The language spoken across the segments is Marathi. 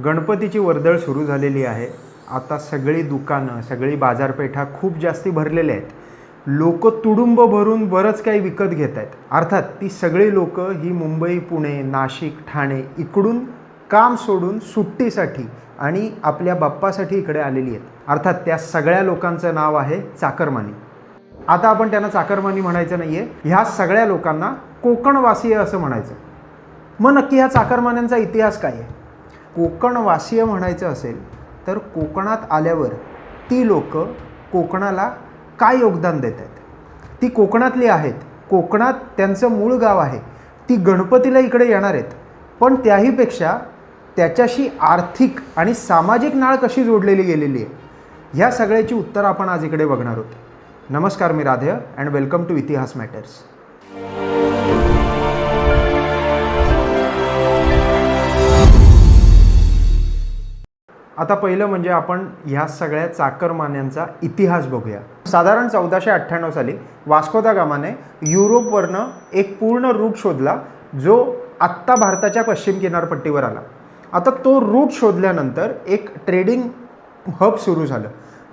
गणपतीची वर्दळ सुरू झालेली आहे. आता सगळी दुकानं, सगळी बाजारपेठा खूप जास्ती भरलेल्या आहेत. लोक तुडुंब भरून बरंच काही विकत घेत आहेत. अर्थात ती सगळी लोक ही मुंबई, पुणे, नाशिक, ठाणे इकडून काम सोडून सुट्टीसाठी आणि आपल्या बाप्पासाठी इकडे आलेली आहेत. अर्थात त्या सगळ्या लोकांचं नाव आहे चाकरमानी. आता आपण त्यांना चाकरमानी म्हणायचं नाही आहे, ह्या सगळ्या लोकांना कोकणवासीय असं म्हणायचं. मग नक्की ह्या चाकरमान्यांचा इतिहास काय आहे? कोकणवासीय म्हणायचं असेल तर कोकणात आल्यावर ती लोक कोकणाला काय योगदान देत आहेत? ती कोकणातली आहेत, कोकणात त्यांचं मूळ गाव आहे, ती गणपतीला इकडे येणार आहेत, पण त्याहीपेक्षा त्याच्याशी आर्थिक आणि सामाजिक नाळ कशी जोडलेली गेलेली आहे, ह्या सगळ्याची उत्तर आपण आज इकडे बघणार आहोत. नमस्कार, मी राधेय अँड वेलकम टू इतिहास मॅटर्स. आता पहिलं म्हणजे आपण ह्या सगळ्या चाकरमान्यांचा इतिहास बघूया. साधारण 1498 साली वास्को दा गामाने युरोपवरनं एक पूर्ण रूट शोधला जो आत्ता भारताच्या पश्चिम किनारपट्टीवर आला. आता तो रूट शोधल्यानंतर एक ट्रेडिंग हब सुरू झालं,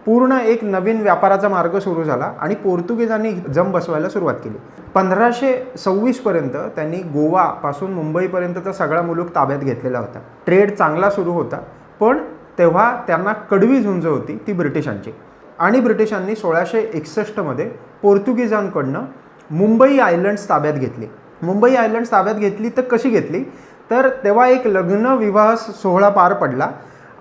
पूर्ण एक नवीन व्यापाराचा मार्ग सुरू झाला आणि पोर्तुगीजांनी जम बसवायला सुरुवात केली. 1526 पर्यंत त्यांनी गोवापासून मुंबईपर्यंतचा सगळा मुलूक ताब्यात घेतलेला होता. ट्रेड चांगला सुरू होता, पण तेव्हा त्यांना कडवी झुंज होती ती ब्रिटिशांची. आणि ब्रिटिशांनी 1661 पोर्तुगीजांकडनं मुंबई आयलंड्स ताब्यात घेतली. मुंबई आयलंड्स ताब्यात घेतली तर कशी घेतली, तर तेव्हा एक लग्न विवाह सोहळा पार पडला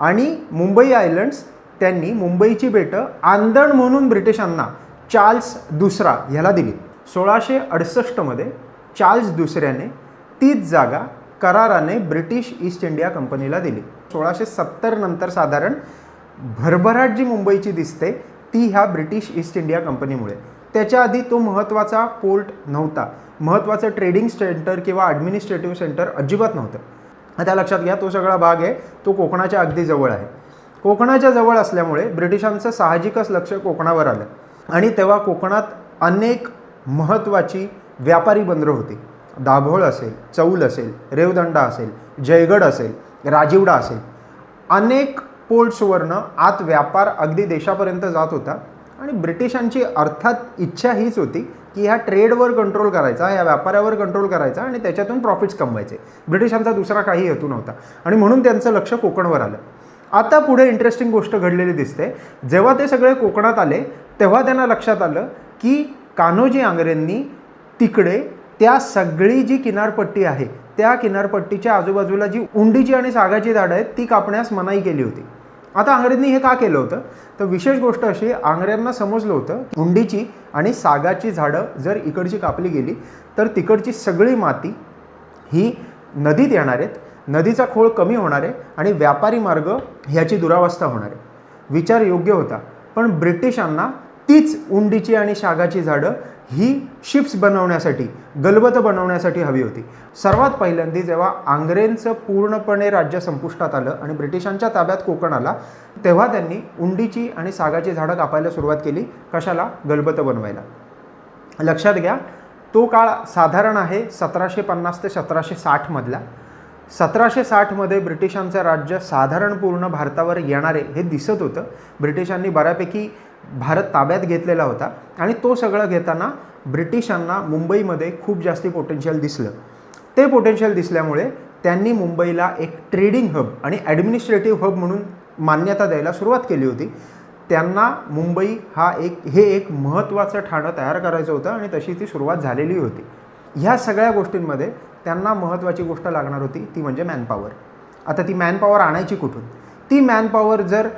आणि मुंबई आयलंड्स त्यांनी मुंबईची बेटं आंदण म्हणून ब्रिटिशांना चार्ल्स दुसरा ह्याला दिली. 1668 चार्ल्स दुसऱ्याने तीच जागा कराराने ब्रिटिश ईस्ट इंडिया कंपनीला दिली. 1670 नंतर साधारण भरभराट जी मुंबईची दिसते ती ह्या ब्रिटिश ईस्ट इंडिया कंपनीमुळे. त्याच्या आधी तो महत्त्वाचा पोर्ट नव्हता, महत्त्वाचं ट्रेडिंग सेंटर किंवा ॲडमिनिस्ट्रेटिव्ह सेंटर अजिबात नव्हतं. आता लक्षात घ्या, तो सगळा भाग आहे तो कोकणाच्या अगदी जवळ आहे. कोकणाच्या जवळ असल्यामुळे ब्रिटिशांचं साहजिकच लक्ष कोकणावर आलं आणि तेव्हा कोकणात अनेक महत्त्वाची व्यापारी बंदरं होती. दाभोळ असेल, चौल असेल, रेवदंडा असेल, जयगड असेल, राजिवडा असेल, अनेक पोर्ट्सवरनं आत व्यापार अगदी देशापर्यंत जात होता. आणि ब्रिटिशांची अर्थात इच्छा हीच होती की ह्या ट्रेडवर कंट्रोल करायचा, या व्यापारावर कंट्रोल करायचा आणि त्याच्यातून प्रॉफिट्स कमवायचे. ब्रिटिशांचा दुसरा काही हेतू नव्हता आणि म्हणून त्यांचं लक्ष कोकणवर आलं. आता पुढे इंटरेस्टिंग गोष्ट घडलेली दिसते. जेव्हा ते सगळे कोकणात आले तेव्हा त्यांना लक्षात आलं की कान्होजी आंग्रेंनी तिकडे त्या सगळी जी किनारपट्टी आहे त्या किनारपट्टीच्या आजूबाजूला जी उंडीची आणि सागाची झाडं आहेत ती कापण्यास मनाई केली होती. आता आंग्रेंनी हे का केलं होतं, तर विशेष गोष्ट अशी, आंग्र्यांना समजलं होतं उंडीची आणि सागाची झाडं जर इकडची कापली गेली तर तिकडची सगळी माती ही नदीत येणार आहेत, नदीचा खोळ कमी होणार आहे आणि व्यापारी मार्ग ह्याची दुरावस्था होणार आहे. विचार योग्य होता, पण ब्रिटिशांना तीच उंडीची आणि सागाची झाडं ही शिप्स बनवण्यासाठी, गलबतं बनवण्यासाठी हवी होती. सर्वात पहिल्यांदा जेव्हा आंग्रेंचं पूर्णपणे राज्य संपुष्टात आलं आणि ब्रिटिशांच्या ताब्यात कोकण आला तेव्हा त्यांनी उंडीची आणि सागाची झाडं कापायला सुरुवात केली. कशाला? गलबतं बनवायला. लक्षात घ्या, तो काळ साधारण आहे 1750 ते 1760 मधला. 1760 ब्रिटिशांचं राज्य साधारण पूर्ण भारतावर येणारे हे दिसत होतं. ब्रिटिशांनी बऱ्यापैकी भारत ताब्यात घेतलेला होता आणि तो सगळं घेताना ब्रिटिशांना मुंबईमध्ये खूप जास्ती पोटेन्शियल दिसलं. ते पोटेन्शियल दिसल्यामुळे त्यांनी मुंबईला एक ट्रेडिंग हब आणि ॲडमिनिस्ट्रेटिव्ह हब म्हणून मान्यता द्यायला सुरुवात केली होती. त्यांना मुंबई हे एक महत्त्वाचं ठाणं तयार करायचं होतं आणि तशी ती सुरुवात झालेली होती. ह्या सगळ्या गोष्टींमध्ये त्यांना महत्त्वाची गोष्ट लागणार होती ती म्हणजे मॅनपॉवर. आता ती मॅनपॉवर आणायची कुठून? ती मॅनपॉवर जर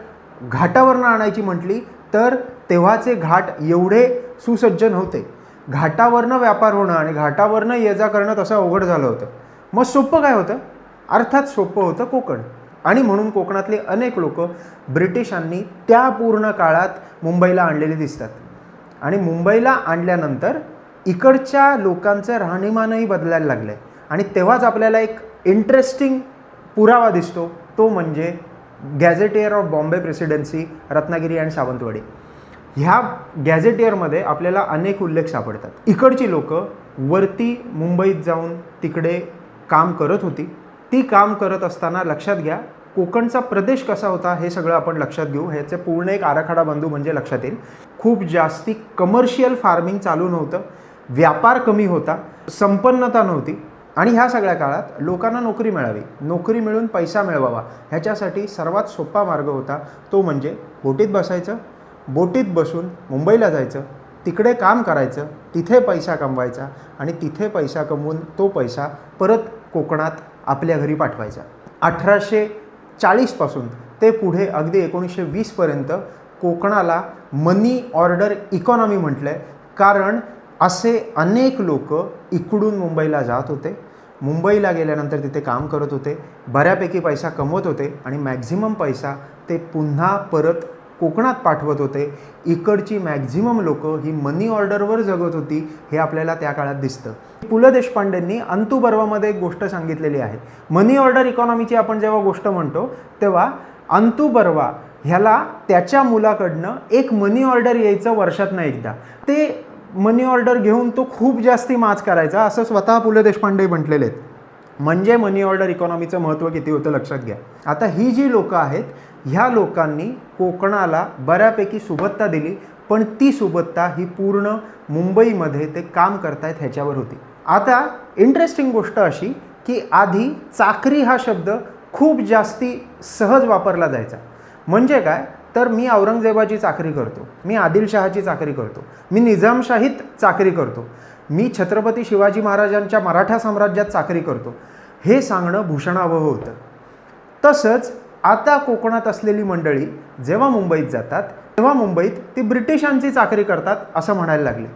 घाटावरनं आणायची म्हटली तर तेव्हाचे घाट एवढे सुसज्ज नव्हते. घाटावरनं व्यापार होणं आणि घाटावरनं ये जा करणं तसं अवघड झालं होतं. मग सोपं काय होतं? अर्थात सोपं होतं कोकण. आणि म्हणून कोकणातले अनेक लोक ब्रिटिशांनी त्या पूर्ण काळात मुंबईला आणलेली दिसतात. आणि मुंबईला आणल्यानंतर इकडच्या लोकांचं राहणीमानही बदलायला लागलं आहे. आणि तेव्हाच आपल्याला एक इंटरेस्टिंग पुरावा दिसतो, तो म्हणजे gazetteer of Bombay presidency, Ratnagiri and Sawantwadi. ह्या गॅझेटियरमध्ये आपल्याला अनेक उल्लेख सापडतात. इकडची लोक वरती मुंबईत जाऊन तिकडे काम करत होती. ती काम करत असताना लक्षात घ्या कोकणचा प्रदेश कसा होता हे सगळं आपण लक्षात घेऊ. ह्याचे पूर्ण एक आराखडा बंधू म्हणजे लक्षात येईल. खूप जास्ती कमर्शियल फार्मिंग चालू नव्हतं, व्यापार कमी होता, संपन्नता नव्हती आणि ह्या सगळ्या काळात लोकांना नोकरी मिळावी, नोकरी मिळून पैसा मिळवावा ह्याच्यासाठी सर्वात सोपा मार्ग होता तो म्हणजे बोटीत बसायचं, बोटीत बसून मुंबईला जायचं, तिकडे काम करायचं, तिथे पैसा कमवायचा आणि तिथे पैसा कमवून तो पैसा परत कोकणात आपल्या घरी पाठवायचा. 1840पासून ते पुढे अगदी 1920पर्यंत कोकणाला मनी ऑर्डर इकॉनॉमी म्हटलं आहे, कारण असे अनेक लोक इकडून मुंबईला जात होते, मुंबईला गेल्यानंतर तिथे काम करत होते, बऱ्यापैकी पैसा कमवत होते आणि मॅक्झिमम पैसा ते पुन्हा परत कोकणात पाठवत होते. इकडची मॅक्झिमम लोकं ही मनी ऑर्डरवर जगत होती हे आपल्याला त्या काळात दिसतं. पु ल देशपांडेंनी अंतू बर्वामध्ये एक गोष्ट सांगितलेली आहे. मनी ऑर्डर इकॉनॉमीची आपण जेव्हा गोष्ट म्हणतो तेव्हा अंतू बर्वा ह्याला त्याच्या मुलाकडनं एक मनी ऑर्डर यायचं वर्षातनं एकदा. ते मनी ऑर्डर घेऊन तो खूप जास्ती माच करायचा असं स्वतः पु ल देशपांडे म्हटलेले आहेत. म्हणजे मनी ऑर्डर इकॉनॉमीचं महत्त्व किती होतं लक्षात घ्या. आता ही जी लोकं आहेत ह्या लोकांनी कोकणाला बऱ्यापैकी सुबत्ता दिली, पण ती सुबत्ता ही पूर्ण मुंबईमध्ये ते काम करतायत ह्याच्यावर होती. आता इंटरेस्टिंग गोष्ट अशी की आधी चाकरी हा शब्द खूप जास्ती सहज वापरला जायचा. म्हणजे काय तर मी औरंगजेबाची चाकरी करतो, मी आदिलशहाची चाकरी करतो, मी निजामशाहीत चाकरी करतो, मी छत्रपती शिवाजी महाराजांच्या मराठा साम्राज्यात चाकरी करतो हे सांगणं भूषणावह होतं. तसंच आता कोकणात असलेली मंडळी जेव्हा मुंबईत जातात तेव्हा मुंबईत ती ब्रिटिशांची चाकरी करतात असं म्हणायला लागले.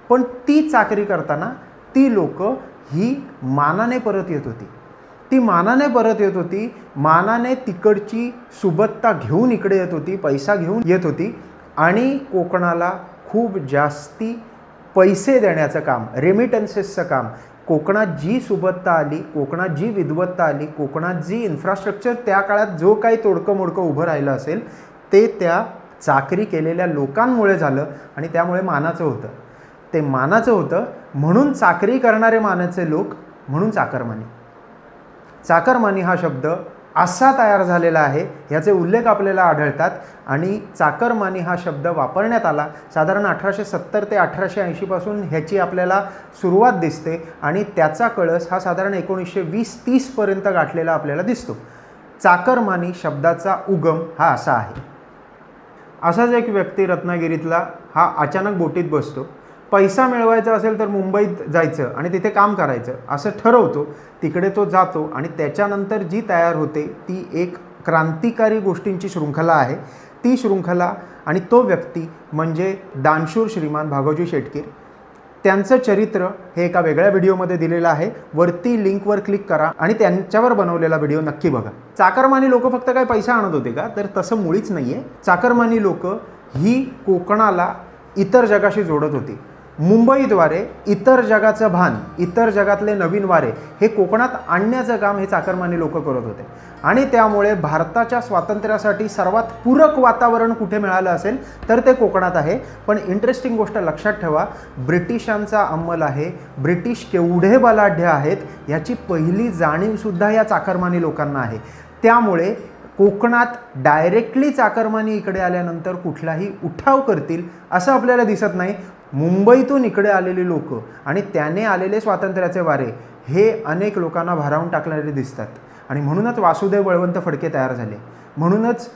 पण ती चाकरी करताना ती लोकं ही मानाने परत येत होती, ती मानाने परत येत होती, मानाने तिकडची सुबत्ता घेऊन इकडे येत होती, पैसा घेऊन येत होती आणि कोकणाला खूप जास्ती पैसे देण्याचं काम, रेमिटन्सेसचं काम, कोकणात जी सुबत्ता आली, कोकणात जी विद्वत्ता आली, कोकणात जी इन्फ्रास्ट्रक्चर त्या काळात जो काही तोडकं मोडकं उभं राहिलं असेल ते त्या चाकरी केलेल्या लोकांमुळे झालं आणि त्यामुळे मानाचं होतं. ते मानाचं होतं म्हणून चाकरी करणारे मानाचे लोक म्हणून चाकरमानी. चाकरमानी हा शब्द असा तयार झालेला आहे ह्याचे उल्लेख आपल्याला आढळतात आणि चाकरमानी हा शब्द वापरण्यात आला साधारण 1870 ते 1880पासून ह्याची आपल्याला सुरुवात दिसते आणि त्याचा कळस हा साधारण 1920-30पर्यंत गाठलेला आपल्याला दिसतो. चाकरमानी शब्दाचा उगम हा असा आहे. असाच एक व्यक्ती रत्नागिरीतला हा अचानक बोटीत बसतो, पैसा मिळवायचा असेल तर मुंबईत जायचं आणि तिथे काम करायचं असं ठरवतो. तिकडे तो जातो आणि त्याच्यानंतर जी तयार होते ती एक क्रांतिकारी गोष्टींची शृंखला आहे. ती शृंखला आणि तो व्यक्ती म्हणजे दानशूर श्रीमान भागोजी शेटकीर. त्यांचं चरित्र हे एका वेगळ्या व्हिडिओमध्ये दिलेलं आहे, वरती लिंकवर क्लिक करा आणि त्यांच्यावर बनवलेला व्हिडिओ नक्की बघा. चाकरमानी लोक फक्त काय पैसा आणत होते का तर तसं मुळीच नाही आहे. चाकरमानी लोक ही कोकणाला इतर जगाशी जोडत होती. मुंबईद्वारे इतर जगाचं भान, इतर जगातले नवीन वारे हे कोकणात आणण्याचं काम हे चाकरमानी लोक करत होते आणि त्यामुळे भारताच्या स्वातंत्र्यासाठी सर्वात पूरक वातावरण कुठे मिळालं असेल तर ते कोकणात आहे. पण इंटरेस्टिंग गोष्ट लक्षात ठेवा, ब्रिटिशांचा अंमल आहे, ब्रिटिश केवढे बलाढ्य आहेत याची पहिली जाणीवसुद्धा या चाकरमानी लोकांना आहे. त्यामुळे कोकणात डायरेक्टली चाकरमानी इकडे आल्यानंतर कुठलाही उठाव करतील असं आपल्याला दिसत नाही. मुंबईतून इकडे आलेली लोक आणि त्याने आलेले स्वातंत्र्याचे वारे हे अनेक लोकांना भारावून टाकणारे दिसतात आणि म्हणूनच वासुदेव बळवंत फडके तयार झाले, म्हणूनच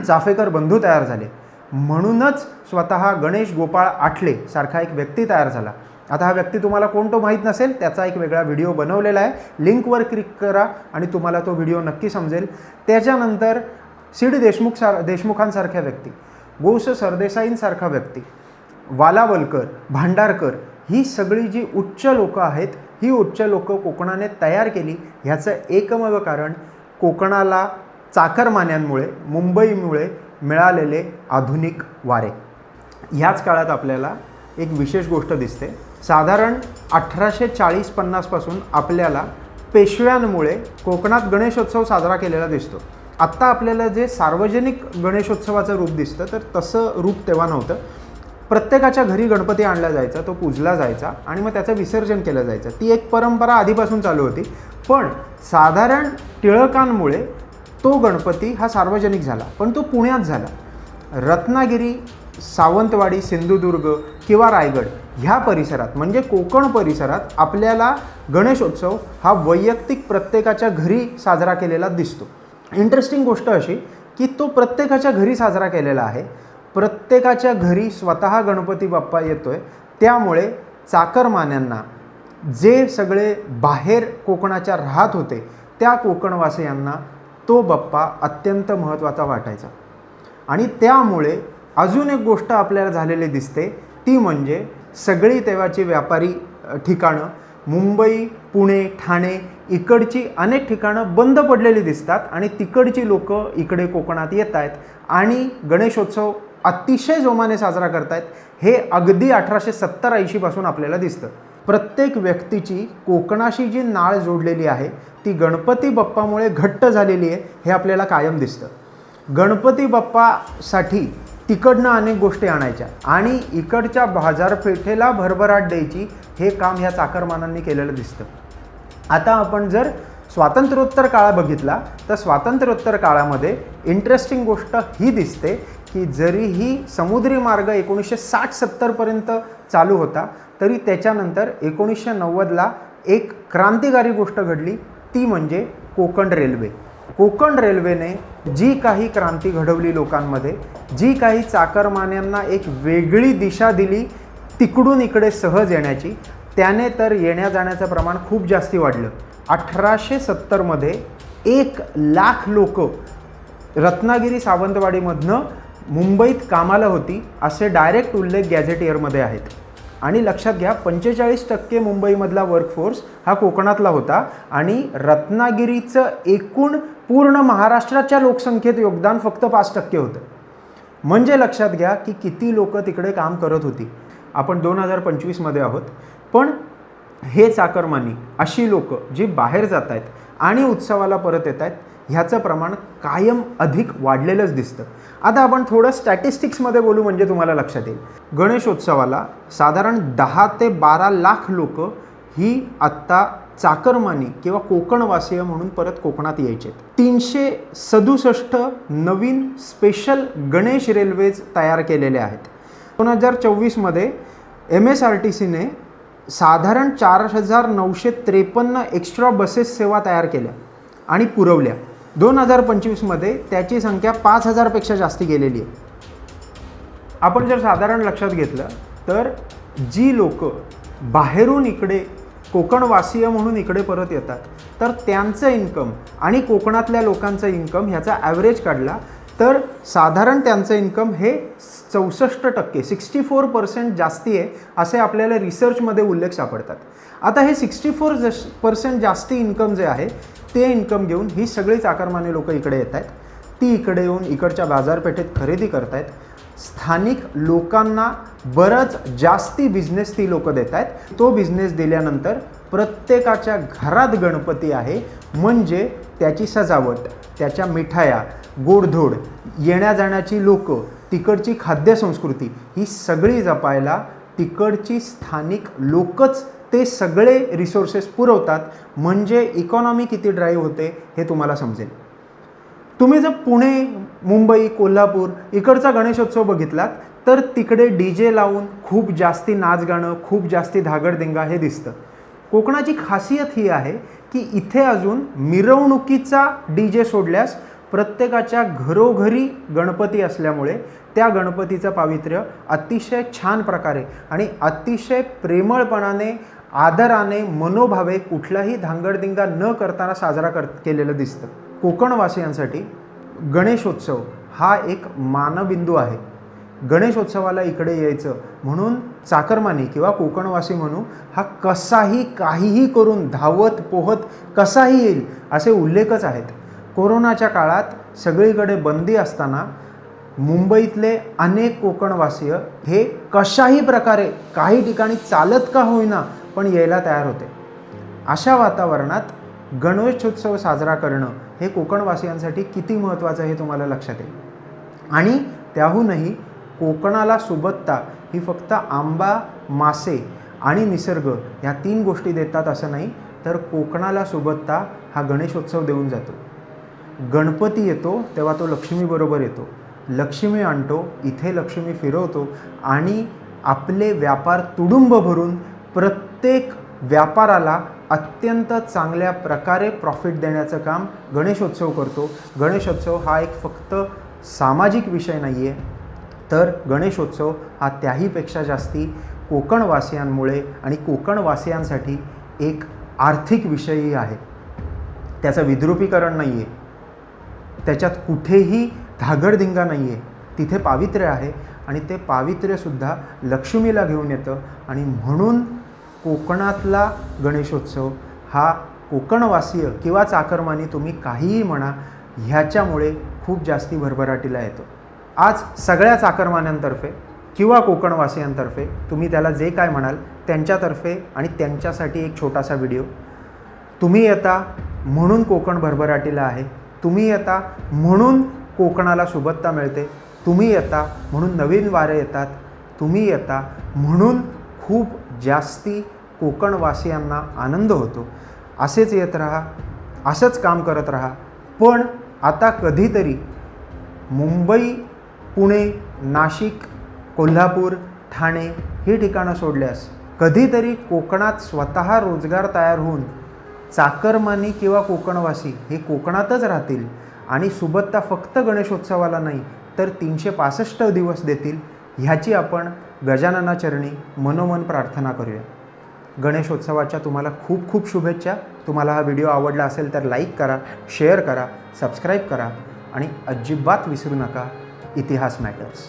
चाफेकर बंधू तयार झाले, म्हणूनच स्वतः गणेश गोपाळ आठले सारखा एक व्यक्ती तयार झाला. आता हा व्यक्ती तुम्हाला कोण तो माहीत नसेल त्याचा एक वेगळा व्हिडिओ बनवलेला आहे, लिंकवर क्लिक करा आणि तुम्हाला तो व्हिडिओ नक्की समजेल. त्याच्यानंतर सी.डी. देशमुखांसारख्या व्यक्ती, गो. स. सरदेसाईंसारखा व्यक्ती, वालावलकर, भांडारकर ही सगळी जी उच्च लोकं आहेत ही उच्च लोकं कोकणाने तयार केली. ह्याचं एकमेव कारण कोकणाला चाकरमान्यांमुळे, मुंबईमुळे मिळालेले आधुनिक वारे. ह्याच काळात आपल्याला एक विशेष गोष्ट दिसते. साधारण 1840-50 पासून आपल्याला पेशव्यांमुळे कोकणात गणेशोत्सव साजरा केलेला दिसतो. आत्ता आपल्याला जे सार्वजनिक गणेशोत्सवाचं रूप दिसतं तर तसं रूप तेव्हा नव्हतं. प्रत्येकाच्या घरी गणपती आणला जायचा, तो पूजला जायचा आणि मग त्याचं विसर्जन केलं जायचं. ती एक परंपरा आधीपासून चालू होती. पण साधारण टिळकांमुळे तो गणपती हा सार्वजनिक झाला, पण तो पुण्यात झाला. रत्नागिरी, सावंतवाडी, सिंधुदुर्ग किंवा रायगड ह्या परिसरात म्हणजे कोकण परिसरात आपल्याला गणेशोत्सव हा वैयक्तिक प्रत्येकाच्या घरी साजरा केलेला दिसतो. इंटरेस्टिंग गोष्ट अशी की तो प्रत्येकाच्या घरी साजरा केलेला आहे. प्रत्येकाच्या घरी स्वतः गणपती बाप्पा येतोय. त्यामुळे चाकरमान्यांना, जे सगळे बाहेर कोकणाच्या राहत होते त्या कोकणवासियांना तो बाप्पा अत्यंत महत्त्वाचा वाटायचा. आणि त्यामुळे अजून एक गोष्ट आपल्याला झालेली दिसते, ती म्हणजे सगळी तेव्हाची व्यापारी ठिकाणं, मुंबई, पुणे, ठाणे इकडची अनेक ठिकाणं बंद पडलेली दिसतात आणि तिकडची लोकं इकडे कोकणात येत आहेत आणि गणेशोत्सव अतिशय जोमाने साजरा करतायत. हे अगदी 1870-80 पासून आपल्याला दिसतं. प्रत्येक व्यक्तीची कोकणाशी जी नाळ जोडलेली आहे ती गणपती बाप्पामुळे घट्ट झालेली आहे, हे आपल्याला कायम दिसतं. गणपती बाप्पासाठी तिकडनं अनेक गोष्टी आणायच्या आणि इकडच्या बाजारपेठेला भरभराट द्यायची, हे काम ह्या चाकरमानांनी केलेलं दिसतं. आता आपण जर स्वातंत्र्योत्तर काळ बघितला तर स्वातंत्र्योत्तर काळामध्ये इंटरेस्टिंग गोष्ट ही दिसते की जरीही समुद्री मार्ग 1960-70 पर्यंत चालू होता, तरी त्याच्यानंतर 1990ला एक क्रांतिकारी गोष्ट घडली, ती म्हणजे कोकण रेल्वे. कोकण रेल्वेने जी काही क्रांती घडवली लोकांमध्ये, जी काही चाकरमान्यांना एक वेगळी दिशा दिली तिकडून इकडे सहज येण्याची, त्याने तर येण्या जाण्याचं प्रमाण खूप जास्ती वाढलं. 1870मध्ये 1,00,000 लोक रत्नागिरी, सावंतवाडीमधनं मुंबईत कामाला होती असे डायरेक्ट उल्लेख गॅझेटियरमध्ये आहेत. आणि लक्षात घ्या, 45% मुंबईमधला वर्कफोर्स हा कोकणातला होता आणि रत्नागिरीचं एकूण पूर्ण महाराष्ट्राच्या लोकसंख्येत योगदान फक्त 5% होतं. म्हणजे लक्षात घ्या की किती लोक तिकडे काम करत होती. आपण 2025मध्ये आहोत, पण हे चाकरमानी, अशी लोक जी बाहेर जात आहेत आणि उत्सवाला परत येत आहेत, ह्याचं प्रमाण कायम अधिक वाढलेलंच दिसतं. आता आपण थोडं स्टॅटिस्टिक्समध्ये बोलू म्हणजे तुम्हाला लक्षात येईल. गणेशोत्सवाला साधारण 10 ते 12 लाख लोक ही आत्ता चाकरमानी किंवा कोकणवासीय म्हणून परत कोकणात यायचे. 367 नवीन स्पेशल गणेश रेल्वेज तयार केलेले आहेत. 2024मध्ये MSRTCने साधारण 4,953 एक्स्ट्रा बसेस सेवा तयार केल्या आणि पुरवल्या. 2025मध्ये त्याची संख्या 5,000पेक्षा जास्ती गेलेली आहे. आपण जर साधारण लक्षात घेतलं तर जी लोक बाहेरून इकडे कोकणवासीय म्हणून इकडे परत येतात, तर त्यांचं इन्कम आणि कोकणातल्या लोकांचं इन्कम ह्याचा ॲव्हरेज काढला तर साधारण त्यांचं इन्कम हे 64%, 64% जास्ती आहे असे आपल्याला रिसर्चमध्ये उल्लेख सापडतात. आता हे 64% जास्ती इन्कम जे आहे ते इन्कम घेऊन ही सगळी चाकरमानी लोक इकडे येत आहेत. ती इकडे येऊन इकडच्या बाजारपेठेत खरेदी करत आहेत. स्थानिक लोकांना बरंच जास्ती बिझनेस ती लोक देत आहेत. तो बिझनेस दिल्यानंतर प्रत्येकाच्या घरात गणपती आहे म्हणजे त्याची सजावट, त्याच्या मिठाया, गोडधोड, येण्या जाण्याची लोक, तिकडची खाद्यसंस्कृती ही सगळी जपायला तिकडची स्थानिक लोकच ते सगळे रिसोर्सेस पुरवतात. म्हणजे इकॉनॉमी किती ड्राईव्ह होते हे तुम्हाला समजेल. तुम्ही जर पुणे, मुंबई, कोल्हापूर इकडचा गणेशोत्सव बघितलात तर तिकडे DJ लावून खूप जास्ती नाच गाणं, खूप जास्ती धागडधिंगा हे दिसतं. कोकणाची खासियत ही आहे की इथे अजून मिरवणुकीचा DJ सोडल्यास प्रत्येकाच्या घरोघरी गणपती असल्यामुळे त्या गणपतीचं पावित्र्य अतिशय छान प्रकारे आणि अतिशय प्रेमळपणाने, आदराने, मनोभावे कुठलाही धांगडधिंगा न करताना साजरा केलेलं दिसतं. कोकणवासियांसाठी गणेशोत्सव हा एक मानबिंदू आहे. गणेशोत्सवाला इकडे यायचं म्हणून चाकरमानी किंवा कोकणवासी म्हणून हा कसाही काहीही करून धावत पोहत कसाही येईल असे उल्लेखच आहेत. कोरोनाच्या काळात सगळीकडे बंदी असताना मुंबईतले अनेक कोकणवासीय हे कशाही प्रकारे काही ठिकाणी चालत का होईना पण यायला तयार होते. अशा वातावरणात गणेशोत्सव साजरा करणं हे कोकणवासियांसाठी किती महत्त्वाचं हे तुम्हाला लक्षात येईल. आणि त्याहूनही कोकणाला सुबत्ता ही फक्त आंबा, मासे आणि निसर्ग ह्या 3 गोष्टी देतात असं नाही, तर कोकणाला सुबत्ता हा गणेशोत्सव देऊन जातो. गणपती येतो तेव्हा तो लक्ष्मीबरोबर येतो. लक्ष्मी आणतो, इथे लक्ष्मी फिरवतो आणि आपले व्यापार तुडुंब भरून प्रत्येक व्यापाराला अत्यंत चांगल्या प्रकारे प्रॉफिट देण्याचं काम गणेशोत्सव करतो. गणेशोत्सव हा एक फक्त सामाजिक विषय नाही आहे, तर गणेशोत्सव हा त्याहीपेक्षा जास्ती कोकणवासियांमुळे आणि कोकणवासियांसाठी एक आर्थिक विषयही आहे. त्याचं विद्रुपीकरण नाही आहे, त्याच्यात कुठेही धागडधिंगा नाही आहे. तिथे पावित्र्य आहे आणि ते पावित्र्यसुद्धा लक्ष्मीला घेऊन येतं आणि म्हणून कोकणातला गणेशोत्सव हा कोकणवासीय किंवा चाकरमानी तुम्ही काहीही म्हणा ह्याच्यामुळे खूप जास्ती भरभराटीला येतो. आज सगळ्या चाकरमान्यांतर्फे किंवा कोकणवासियांतर्फे तुम्ही त्याला जे काय म्हणाल त्यांच्यातर्फे आणि त्यांच्यासाठी एक छोटासा व्हिडिओ. तुम्ही येता म्हणून कोकण भरभराटीला आहे, तुम्ही येता म्हणून कोकणाला सुबत्ता मिळते, तुम्ही येता म्हणून नवीन वारे येतात, तुम्ही येता म्हणून खूप जास्ती कोकणवासियांना आनंद होतो. असेच येत राहा, असंच काम करत राहा. पण आता कधीतरी मुंबई, पुणे, नाशिक, कोल्हापूर, ठाणे ही ठिकाणं सोडल्यास कधीतरी कोकणात स्वतः रोजगार तयार होऊन चाकरमानी किंवा कोकणवासी हे कोकणातच राहतील आणि सुबत्ता फक्त गणेशोत्सवाला नाही तर 365 दिवस देतील, ह्याची आपण गजाननाचरणी मनोमन प्रार्थना करूया. गणेशोत्सवाच्या तुम्हाला खूप खूप शुभेच्छा. तुम्हाला हा व्हिडिओ आवडला असेल तर लाईक करा, शेअर करा, सबस्क्राईब करा आणि अजिबात विसरू नका, इतिहास मॅटर्स.